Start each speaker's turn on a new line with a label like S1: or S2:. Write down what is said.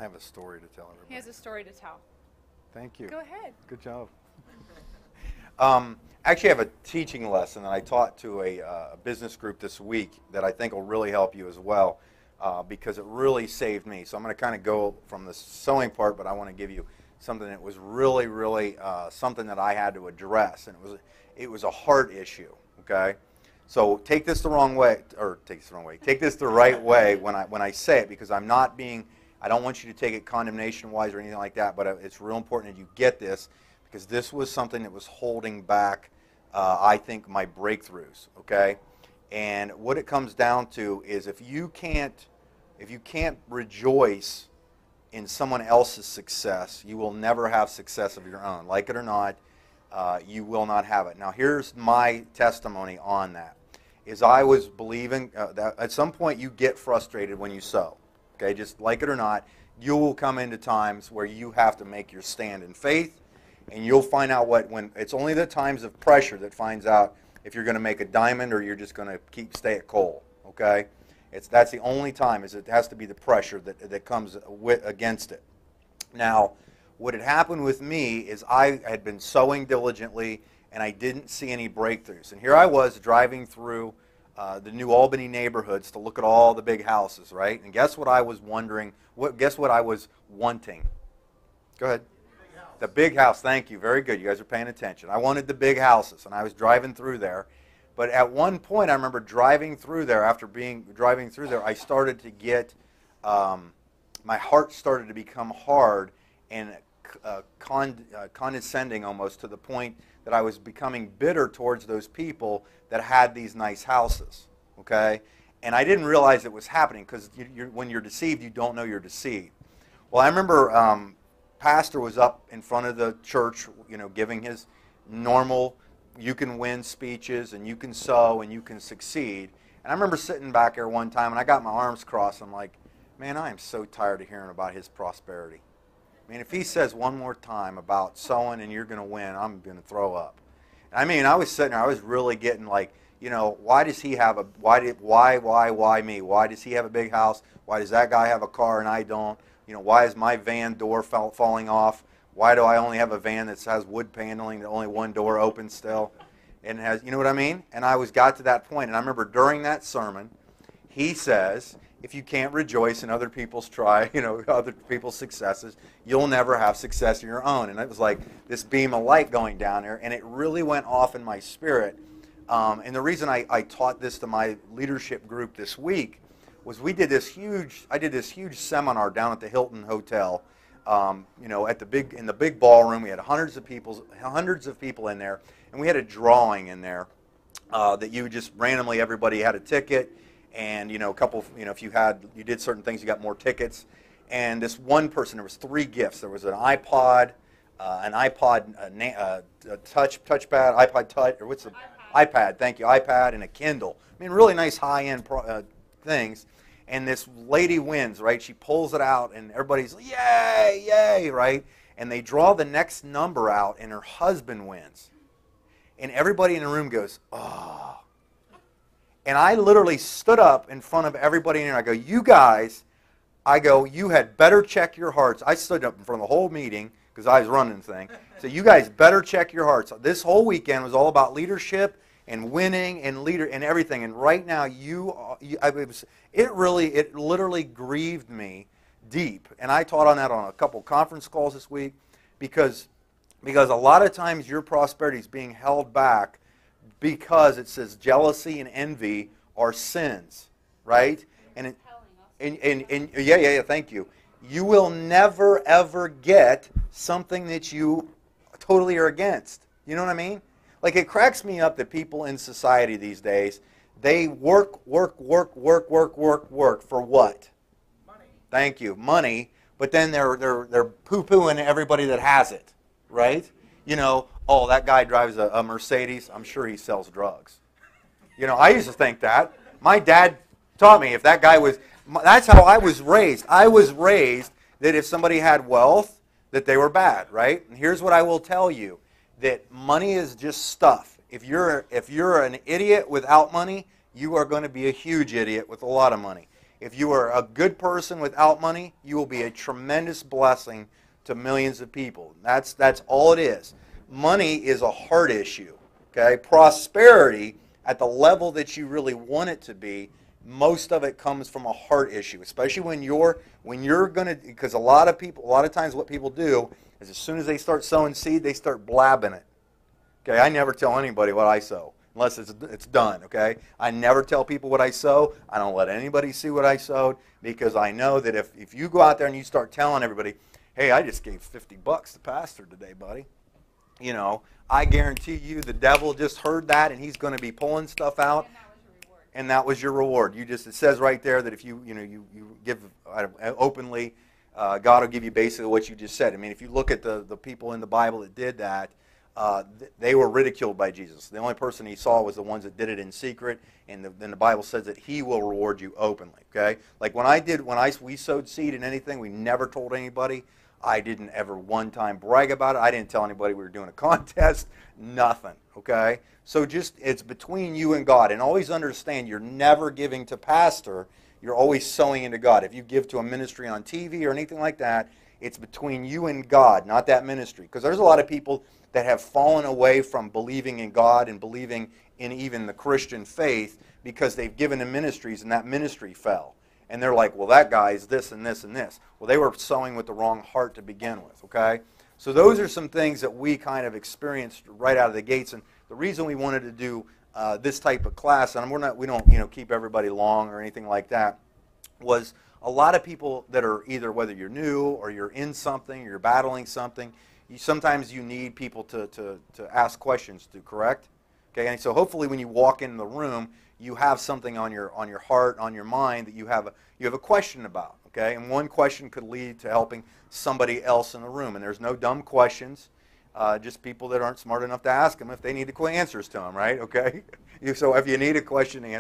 S1: I have a story to tell everybody.
S2: He has a story to tell.
S1: Thank you.
S2: Go ahead.
S1: Good job. Actually, I have a teaching lesson that I taught to a business group this week that I think will really help you as well because it really saved me. So I'm going to kind of go from the sewing part, but I want to give you something that was really, really something that I had to address, and it was a heart issue. Okay, so take this the wrong way, or take this the wrong way. Take this the right way when I say it, because I'm not being. I don't want you to take it condemnation-wise or anything like that, but it's real important that you get this, because this was something that was holding back, I think, my breakthroughs, okay? And what it comes down to is if you can't rejoice in someone else's success, you will never have success of your own. Like it or not, you will not have it. Now, here's my testimony on that, is I was believing that at some point you get frustrated when you sow. Okay, just like it or not, you will come into times where you have to make your stand in faith, and you'll find out when it's only the times of pressure that finds out if you're going to make a diamond or you're just going to stay at coal. Okay, that's the only time, is it has to be the pressure that comes against it. Now, what had happened with me is I had been sowing diligently and I didn't see any breakthroughs, and here I was driving through the New Albany neighborhoods to look at all the big houses, right? And guess what I was wondering? Guess what I was wanting? Go ahead. The big house. Thank you. Very good. You guys are paying attention. I wanted the big houses, and I was driving through there. But at one point, I remember driving through there. After driving through there, I started to get my heart started to become hard and condescending almost, to the point that I was becoming bitter towards those people that had these nice houses, okay? And I didn't realize it was happening, because when you're deceived, you don't know you're deceived. Well, I remember pastor was up in front of the church, giving his normal, you can win speeches, and you can sow, and you can succeed. And I remember sitting back there one time, and I got my arms crossed. I'm like, man, I am so tired of hearing about his prosperity. I mean, if he says one more time about sowing and you're going to win, I'm going to throw up. I mean, I was sitting there, I was really getting like, why does he have why me? Why does he have a big house? Why does that guy have a car and I don't? Why is my van door falling off? Why do I only have a van that has wood paneling that only one door opens still? And has, you know what I mean? And I got to that point, and I remember during that sermon, he says, if you can't rejoice in other people's other people's successes, you'll never have success of your own. And it was like this beam of light going down there, and it really went off in my spirit. And the reason I taught this to my leadership group this week was I did this huge seminar down at the Hilton Hotel. In the big ballroom, we had hundreds of people in there, and we had a drawing in there that you just randomly, everybody had a ticket. And a couple, if you did certain things, you got more tickets. And this one person, there was 3 gifts. There was an iPod, touchpad, iPod Touch, or what's the iPad? Thank you, iPad, and a Kindle. I mean, really nice high-end things. And this lady wins, right? She pulls it out, and everybody's yay, yay, right? And they draw the next number out, and her husband wins. And everybody in the room goes, oh. And I literally stood up in front of everybody, and I go, you guys, you had better check your hearts. I stood up in front of the whole meeting because I was running the thing. So you guys better check your hearts. This whole weekend was all about leadership and winning and everything. And right now, it literally grieved me deep. And I taught on that on a couple conference calls this week because a lot of times your prosperity is being held back because it says jealousy and envy are sins, right? And yeah, thank you. You will never ever get something that you totally are against. You know what I mean? Like, it cracks me up that people in society these days, they work for what?
S3: Money.
S1: Thank you, money. But then they're poo-pooing everybody that has it, right? Oh, that guy drives a Mercedes. I'm sure he sells drugs. I used to think that. My dad taught me that's how I was raised. I was raised that if somebody had wealth, that they were bad, right? And here's what I will tell you, that money is just stuff. If you're an idiot without money, you are going to be a huge idiot with a lot of money. If you are a good person without money, you will be a tremendous blessing to millions of people. That's all it is. Money is a heart issue. Okay? Prosperity at the level that you really want it to be, most of it comes from a heart issue, especially when you're going to, because a lot of times what people do is as soon as they start sowing seed, they start blabbing it. Okay, I never tell anybody what I sow unless it's done, okay? I never tell people what I sow. I don't let anybody see what I sowed because I know that if you go out there and you start telling everybody, hey, I just gave $50 to pastor today, buddy. You know, I guarantee you the devil just heard that and he's going to be pulling stuff out. And that was your reward. You just, it says right there that if you give openly, God will give you basically what you just said. I mean, if you look at the people in the Bible that did that, they were ridiculed by Jesus. The only person he saw was the ones that did it in secret, and then the Bible says that he will reward you openly. Okay, like when we sowed seed in anything, we never told anybody. I didn't ever one time brag about it. I didn't tell anybody we were doing a contest. Nothing. Okay, so just it's between you and God, and always understand you're never giving to pastor. You're always sowing into God. If you give to a ministry on TV or anything like that, it's between you and God, not that ministry. Because there's a lot of people that have fallen away from believing in God and believing in even the Christian faith because they've given to ministries and that ministry fell. And they're like, well, that guy is this and this and this. Well, they were sowing with the wrong heart to begin with, okay? So those are some things that we kind of experienced right out of the gates. And the reason we wanted to do this type of class, and we don't keep everybody long or anything like that, was a lot of people that are either, whether you're new or you're in something, or you're battling something, sometimes you need people to ask questions to, correct? Okay, and so hopefully when you walk in the room, you have something on your heart, on your mind that you have a question about. Okay, and one question could lead to helping somebody else in the room. And there's no dumb questions, just people that aren't smart enough to ask them if they need the answers to them, right? Okay, so if you need a question